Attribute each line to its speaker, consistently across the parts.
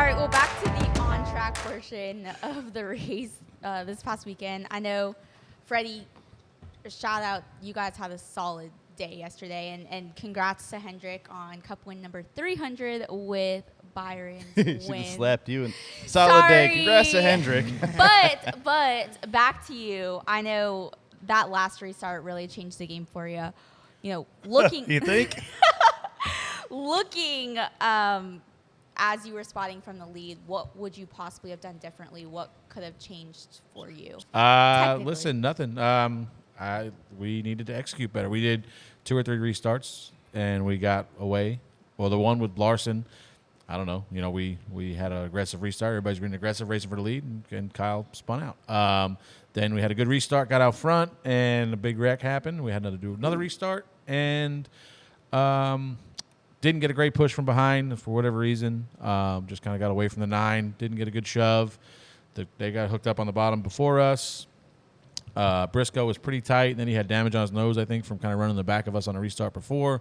Speaker 1: right, well, back to the on-track portion of the race this past weekend. I know, Freddie, shout out, you guys had a solid day yesterday, and congrats to Hendrick on Cup win number 300 with Byron's
Speaker 2: She
Speaker 1: win.
Speaker 2: just slapped you. And solid day. Congrats to Hendrick.
Speaker 1: but back to you. I know that last restart really changed the game for you. You know, looking.
Speaker 3: You think?
Speaker 1: Looking as you were spotting from the lead, what would you possibly have done differently? What could have changed for you?
Speaker 4: Listen, nothing. We needed to execute better. We did 2 or 3 restarts, and we got away. Well, the one with Larson, I don't know. You know, we had an aggressive restart. Everybody's being aggressive, racing for the lead, and Kyle spun out. Then we had a good restart, got out front, and a big wreck happened. We had to do another restart, and didn't get a great push from behind for whatever reason. Just kind of got away from the 9. Didn't get a good shove. They got hooked up on the bottom before us. Briscoe was pretty tight, and then he had damage on his nose, I think, from kind of running the back of us on a restart before.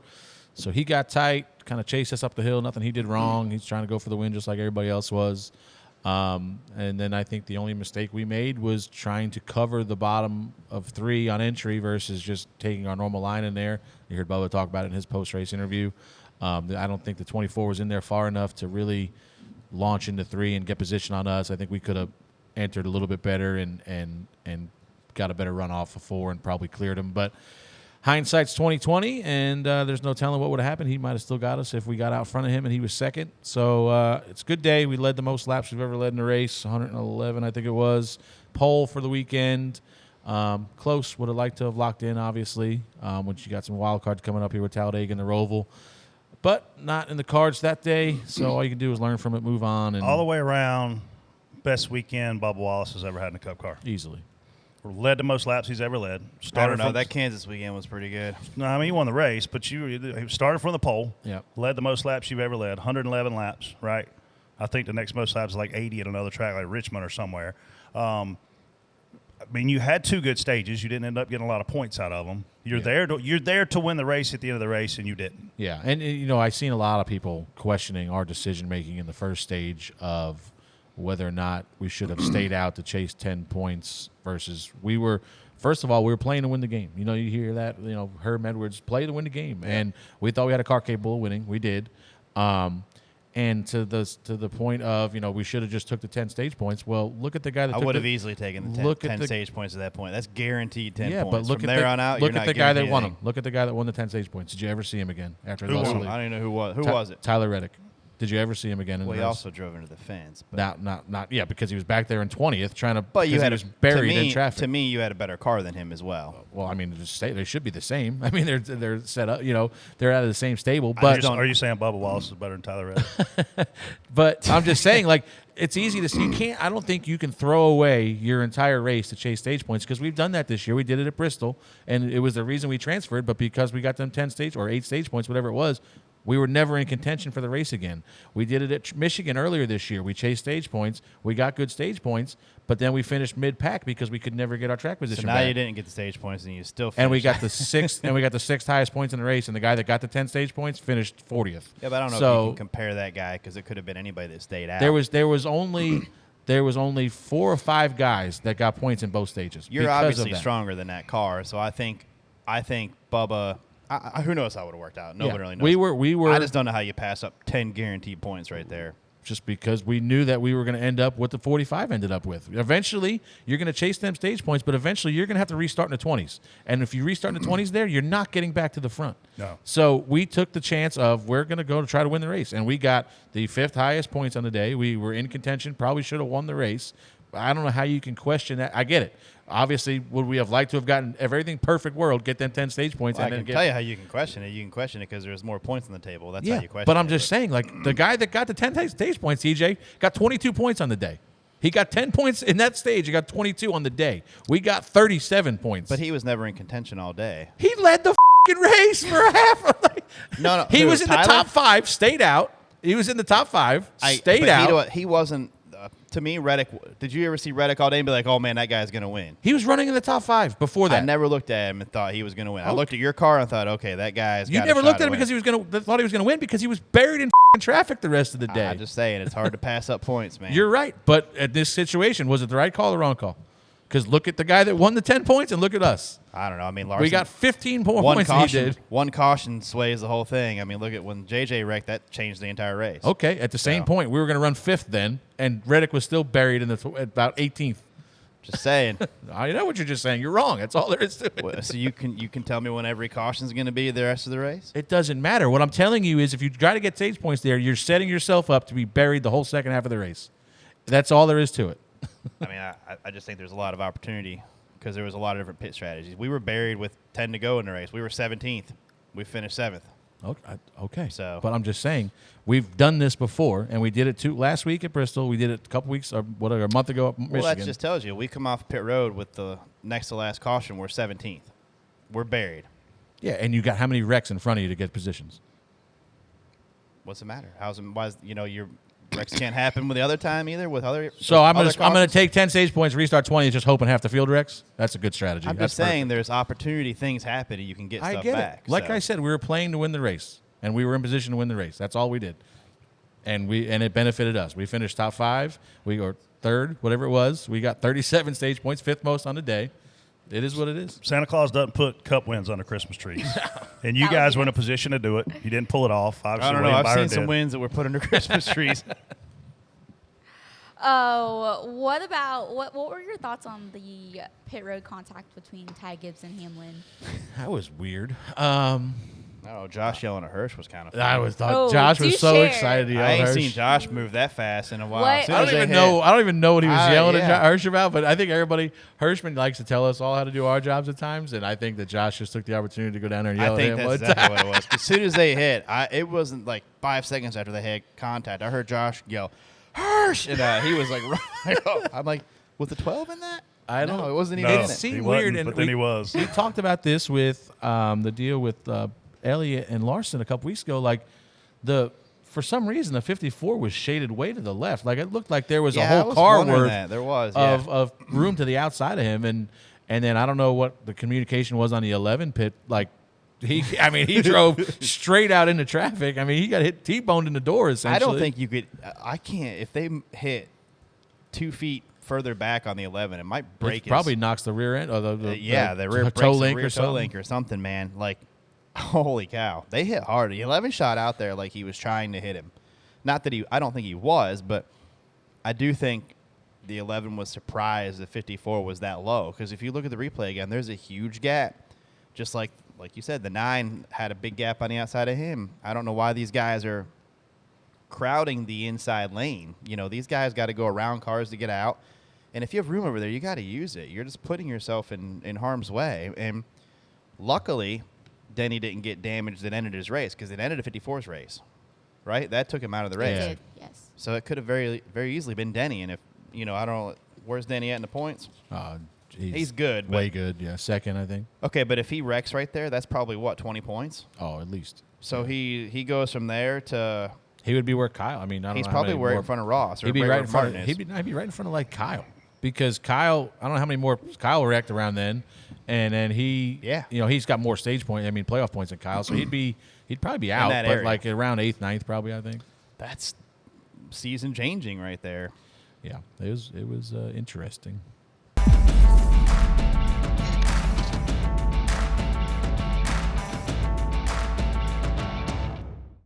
Speaker 4: So he got tight, kind of chased us up the hill. Nothing he did wrong. He's trying to go for the win just like everybody else was. And then I think the only mistake we made was trying to cover the bottom of 3 on entry versus just taking our normal line in there. You heard Bubba talk about it in his post-race interview. I don't think the 24 was in there far enough to really launch into 3 and get position on us. I think we could have entered a little bit better and got a better run off of 4 and probably cleared him. But hindsight's 20/20, and there's no telling what would have happened. He might have still got us if we got out front of him and he was second. So it's a good day. We led the most laps we've ever led in a race, 111, I think it was. Pole for the weekend. Close. Would have liked to have locked in, obviously, once you got some wild cards coming up here with Talladega and the Roval. But not in the cards that day, so all you can do is learn from it, move on. And
Speaker 3: all the way around, best weekend Bubba Wallace has ever had in a Cup car.
Speaker 4: Easily.
Speaker 3: Led the most laps he's ever led.
Speaker 2: I don't know. That Kansas weekend was pretty good.
Speaker 3: No, I mean, you won the race, but he started from the pole.
Speaker 4: Yep.
Speaker 3: Led the most laps you've ever led, 111 laps, right? I think the next most laps is like 80 at another track like Richmond or somewhere. I mean, you had 2 good stages. You didn't end up getting a lot of points out of them. You're there to win the race at the end of the race, and you didn't.
Speaker 4: Yeah, and you know, I've seen a lot of people questioning our decision making in the first stage of whether or not we should have stayed out to chase 10 points versus first of all, we were playing to win the game. You know, you hear that, you know, Herm Edwards play to win the game. Yeah. And we thought we had a car capable of winning. We did. And to the point of, you know, we should have just took the 10 stage points. Well, look at the guy that
Speaker 2: I would have easily taken the 10 stage points at that point. That's guaranteed 10 points.
Speaker 4: Yeah, but look
Speaker 2: From
Speaker 4: at
Speaker 2: there on out,
Speaker 4: look
Speaker 2: you're
Speaker 4: at
Speaker 2: not
Speaker 4: the guy that
Speaker 2: guaranteed
Speaker 4: won them.
Speaker 2: anything.
Speaker 4: Look at the guy that won the 10 stage points. Did you ever see him again after he lost the lead?
Speaker 2: I don't even know who was. Who was it?
Speaker 4: Tyler Reddick. Did you ever see him again?
Speaker 2: Well, he also drove into the fence. But
Speaker 4: Not because he was back there in 20th trying to.
Speaker 2: But you
Speaker 4: he was buried in traffic.
Speaker 2: To me, you had a better car than him as well.
Speaker 4: Well, I mean, they should be the same. I mean, they're set up. You know, they're out of the same stable. But
Speaker 3: are you saying Bubba Wallace is better than Tyler Reddick?
Speaker 4: But I'm just saying, like, it's easy to see. You can't. I don't think you can throw away your entire race to chase stage points because we've done that this year. We did it at Bristol, and it was the reason we transferred. But because we got them 10 stage or 8 stage points, whatever it was, we were never in contention for the race again. We did it at Michigan earlier this year. We chased stage points. We got good stage points, but then we finished mid-pack because we could never get our track position
Speaker 2: So now
Speaker 4: back.
Speaker 2: you didn't get the stage points, and you still finished.
Speaker 4: And we got the 6th, and we got the 6th highest points in the race. And the guy that got the 10 stage points finished 40th.
Speaker 2: Yeah, but I don't know if you can compare that guy because it could have been anybody that stayed out.
Speaker 4: There was only 4 or 5 guys that got points in both stages.
Speaker 2: You're obviously stronger than that car, so I think Bubba. Who knows how it would have worked out? Nobody really knows.
Speaker 4: We were.
Speaker 2: I just don't know how you pass up 10 guaranteed points right there.
Speaker 4: Just because we knew that we were going to end up what the 45 ended up with. Eventually, you're going to chase them stage points, but eventually you're going to have to restart in the 20s. And if you restart in the 20s there, you're not getting back to the front.
Speaker 3: No.
Speaker 4: So we took the chance of we're going to go to try to win the race. And we got the 5th highest points on the day. We were in contention, probably should have won the race. I don't know how you can question that. I get it. Obviously, would we have liked to have gotten everything perfect world, get them 10 stage points?
Speaker 2: Well,
Speaker 4: and
Speaker 2: I
Speaker 4: then
Speaker 2: can tell you how you can question it. You can question it because there's more points on the table. That's how you question it.
Speaker 4: But I'm just saying, like, the guy that got the 10 stage points, TJ, got 22 points on the day. He got 10 points in that stage. He got 22 on the day. We got 37 points.
Speaker 2: But he was never in contention all day.
Speaker 4: He led the race for half.
Speaker 2: No.
Speaker 4: He was in the top 5, stayed out. He was in the top 5, stayed out.
Speaker 2: He wasn't to me, Reddick. Did you ever see Reddick all day and be like, "Oh man, that guy's gonna win"?
Speaker 4: He was running in the top 5 before that.
Speaker 2: I never looked at him and thought he was gonna win. I looked at your car and thought, "Okay, that guy's."
Speaker 4: You
Speaker 2: got
Speaker 4: never
Speaker 2: a shot
Speaker 4: looked at
Speaker 2: to
Speaker 4: him
Speaker 2: win.
Speaker 4: because thought he was gonna win because he was buried in traffic the rest of the day.
Speaker 2: I'm just saying, it's hard to pass up points, man.
Speaker 4: You're right, but at this situation, was it the right call or wrong call? Because look at the guy that won the 10 points and look at us.
Speaker 2: I don't know. I mean, Larson.
Speaker 4: We got 15 more
Speaker 2: one
Speaker 4: points
Speaker 2: caution.
Speaker 4: than he did.
Speaker 2: One caution sways the whole thing. I mean, look at when JJ wrecked. That changed the entire race.
Speaker 4: Okay, at the same point, we were going to run 5th then, and Reddick was still buried in at about 18th.
Speaker 2: Just saying.
Speaker 4: I know what you're just saying. You're wrong. That's all there is to it.
Speaker 2: Well, so you can tell me when every caution is going to be the rest of the race?
Speaker 4: It doesn't matter. What I'm telling you is if you try to get stage points there, you're setting yourself up to be buried the whole second half of the race. That's all there is to it.
Speaker 2: I mean, I just think there's a lot of opportunity because there was a lot of different pit strategies. We were buried with 10 to go in the race. We were 17th. We finished 7th.
Speaker 4: Okay.
Speaker 2: So,
Speaker 4: but I'm just saying, we've done this before, and we did it last week at Bristol. We did it a couple weeks, or whatever, a month ago at Michigan.
Speaker 2: Well, that just tells you. We come off pit road with the next to last caution. We're 17th. We're buried.
Speaker 4: Yeah, and you got how many wrecks in front of you to get positions?
Speaker 2: What's the matter? Why is, your wrecks can't happen with the other time either with other.
Speaker 4: So I'm
Speaker 2: other
Speaker 4: gonna take 10 stage points, restart 20, and just hoping half the field wrecks. That's a good strategy.
Speaker 2: I'm just saying there's opportunity, things happen, and you can get
Speaker 4: I
Speaker 2: stuff
Speaker 4: get
Speaker 2: back.
Speaker 4: it. Like
Speaker 2: so.
Speaker 4: I said, we were playing to win the race, and we were in position to win the race. That's all we did, and it benefited us. We finished top 5. We were 3rd, whatever it was. We got 37 stage points, 5th most on the day. It is what it is.
Speaker 3: Santa Claus doesn't put cup wins under Christmas trees. And you guys were in a position to do it. You didn't pull it off. Obviously,
Speaker 2: I don't know.
Speaker 3: William
Speaker 2: I've
Speaker 3: Byron
Speaker 2: seen some
Speaker 3: did.
Speaker 2: wins that were put under Christmas trees.
Speaker 1: Oh, what were your thoughts on the pit road contact between Ty Gibbs and Hamlin?
Speaker 4: That was weird.
Speaker 2: Oh, Josh yelling at Hirsch was kind of funny.
Speaker 4: I thought
Speaker 1: Oh,
Speaker 4: Josh
Speaker 1: do
Speaker 4: was so
Speaker 1: share.
Speaker 4: excited to yell
Speaker 2: I
Speaker 4: at
Speaker 2: ain't
Speaker 4: Hirsch.
Speaker 2: seen Josh move that fast in a while.
Speaker 1: What?
Speaker 2: As soon
Speaker 4: I
Speaker 2: as
Speaker 4: don't
Speaker 2: they
Speaker 4: even
Speaker 2: hit-
Speaker 4: know. I don't even know what he was yelling
Speaker 2: yeah.
Speaker 4: at Hirsch about. But I think Hirschman likes to tell us all how to do our jobs at times, and I think that Josh just took the opportunity to go down there and yell
Speaker 2: I think
Speaker 4: at him.
Speaker 2: that's exactly what it was. As soon as they hit, it wasn't like 5 seconds after they had contact. I heard Josh yell, "Hirsch!" and he was like, right up. I'm like, was the 12 in that?
Speaker 4: I don't.
Speaker 2: No, it wasn't
Speaker 3: No,
Speaker 2: even in
Speaker 4: It
Speaker 2: it.
Speaker 4: seemed
Speaker 3: he
Speaker 4: weird,
Speaker 3: wasn't,
Speaker 4: and
Speaker 3: but then he was.
Speaker 4: We talked about this with the deal with Elliott and Larson a couple weeks ago. Like for some reason, the 54 was shaded way to the left. Like it looked like there was a
Speaker 2: I
Speaker 4: whole
Speaker 2: was
Speaker 4: car
Speaker 2: wondering
Speaker 4: worth
Speaker 2: that. There was, yeah.
Speaker 4: of room to the outside of him, and then I don't know what the communication was on the 11 pit. Like he drove straight out into traffic. I mean, he got hit T-boned in the door. Essentially,
Speaker 2: I don't think you could. I can't. If they hit 2 feet further back on the 11, it might break.
Speaker 4: It probably knocks the rear end or the
Speaker 2: rear
Speaker 4: toe
Speaker 2: breaks
Speaker 4: link
Speaker 2: the rear
Speaker 4: or
Speaker 2: toe
Speaker 4: something.
Speaker 2: link or something, man. Like, holy cow, they hit hard. The 11 shot out there like he was trying to hit him. Not that I don't think he was, but I do think the 11 was surprised the 54 was that low. Because if you look at the replay again, there's a huge gap. Just like you said, the 9 had a big gap on the outside of him. I don't know why these guys are crowding the inside lane. These guys got to go around cars to get out. And if you have room over there, you got to use it. You're just putting yourself in harm's way. And luckily, Denny didn't get damaged that ended his race because it ended a 54's race, right? That took him out of the race.
Speaker 1: It did, yes.
Speaker 2: So it could have very, very easily been Denny. And if, I don't know, where's Denny at in the points? He's good.
Speaker 4: Way good, yeah. Second, I think.
Speaker 2: Okay, but if he wrecks right there, that's probably, 20 points?
Speaker 4: Oh, at least.
Speaker 2: So he goes from there to...
Speaker 4: He would be where Kyle. I mean, I don't
Speaker 2: He's
Speaker 4: know
Speaker 2: probably
Speaker 4: how many
Speaker 2: where
Speaker 4: more,
Speaker 2: in front of Ross. Or
Speaker 4: He'd be
Speaker 2: right
Speaker 4: right
Speaker 2: where
Speaker 4: in front.
Speaker 2: Martin
Speaker 4: Of,
Speaker 2: is.
Speaker 4: he'd be right in front of like Kyle, because Kyle. I don't know how many more Kyle wrecked around then, and then he's got more stage points. I mean, playoff points than Kyle, so he'd probably be out,
Speaker 2: that
Speaker 4: but
Speaker 2: area.
Speaker 4: like around 8th, 9th, probably. I think.
Speaker 2: That's season changing right there.
Speaker 4: Yeah, it was interesting.